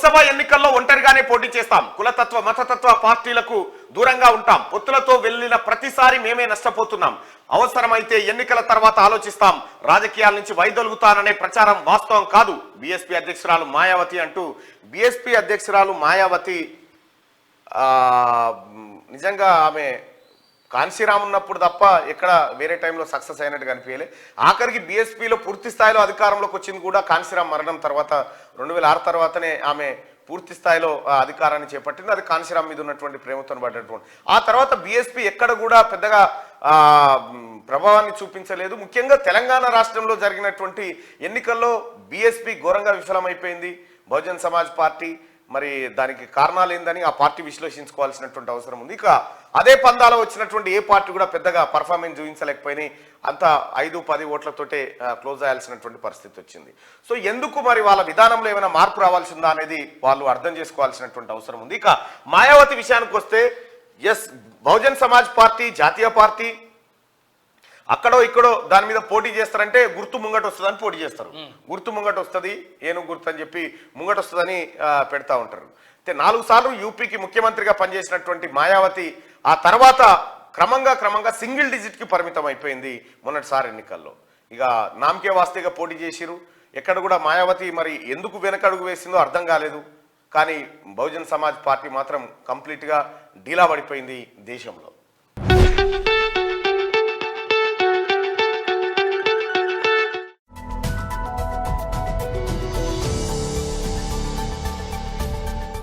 లోక్సభ ఎన్నికల్లో ఒంటరిగానే పోటీ చేస్తాం. కులతత్వ మతతత్వ పార్టీలకు దూరంగా ఉంటాం. పొత్తులతో వెళ్లిన ప్రతిసారి మేమే నష్టపోతున్నాం. అవసరమైతే ఎన్నికల తర్వాత ఆలోచిస్తాం. రాజకీయాల నుంచి వైదొలుగుతాననే ప్రచారం వాస్తవం కాదు. బీఎస్పీ అధ్యక్షురాలు మాయావతి అంటూ బీఎస్పీ అధ్యక్షురాలు మాయావతి నిజంగా ఆమె కాన్సీరామ్ ఉన్నప్పుడు తప్ప ఎక్కడ వేరే టైంలో సక్సెస్ అయినట్టు కనిపించలే. ఆఖరికి బీఎస్పీలో పూర్తి స్థాయిలో అధికారంలోకి వచ్చింది కూడా కాన్సీరామ్ మరణం తర్వాత 2006 తర్వాతనే ఆమె పూర్తి స్థాయిలో అధికారాన్ని చేపట్టింది. అది కాన్సీరామ్ మీద ఉన్నటువంటి ప్రేమతో పడ్డటువంటి. ఆ తర్వాత బీఎస్పీ ఎక్కడ కూడా పెద్దగా ప్రభావాన్ని చూపించలేదు. ముఖ్యంగా తెలంగాణ రాష్ట్రంలో జరిగినటువంటి ఎన్నికల్లో బీఎస్పీ ఘోరంగా విఫలమైపోయింది. బహుజన్ సమాజ్ పార్టీ మరి దానికి కారణాలు ఏందని ఆ పార్టీ విశ్లేషించుకోవాల్సినటువంటి అవసరం ఉంది. ఇక అదే పందాలో వచ్చినటువంటి ఏ పార్టీ కూడా పెద్దగా పర్ఫార్మెన్స్ చూపించలేకపోయినాయి. అంత 5-10 ఓట్లతోటే క్లోజ్ అయ్యాల్సినటువంటి పరిస్థితి వచ్చింది. సో ఎందుకు మరి వాళ్ళ విధానంలో ఏమైనా మార్పు రావాల్సి ఉందా అనేది వాళ్ళు అర్థం చేసుకోవాల్సినటువంటి అవసరం ఉంది. ఇక మాయావతి విషయానికి వస్తే ఎస్, బహుజన్ సమాజ్ పార్టీ జాతీయ పార్టీ అక్కడో ఇక్కడో దాని మీద పోటీ చేస్తారంటే గుర్తు ముంగట వస్తుందని పోటీ చేస్తారు. గుర్తు ముంగట వస్తుంది, ఏనుగు గుర్తు అని చెప్పి ముంగట వస్తుందని పెడతా ఉంటారు. అయితే 4 సార్లు యూపీకి ముఖ్యమంత్రిగా పనిచేసినటువంటి మాయావతి ఆ తర్వాత క్రమంగా సింగిల్ డిజిట్కి పరిమితం అయిపోయింది మొన్నటిసారి ఎన్నికల్లో. ఇక నామకే వాస్తేగా పోటీ చేసిరు. ఎక్కడ కూడా మాయావతి మరి ఎందుకు వెనకడుగు వేసిందో అర్థం కాలేదు. కానీ బహుజన్ సమాజ్ పార్టీ మాత్రం కంప్లీట్గా డీలా పడిపోయింది దేశంలో.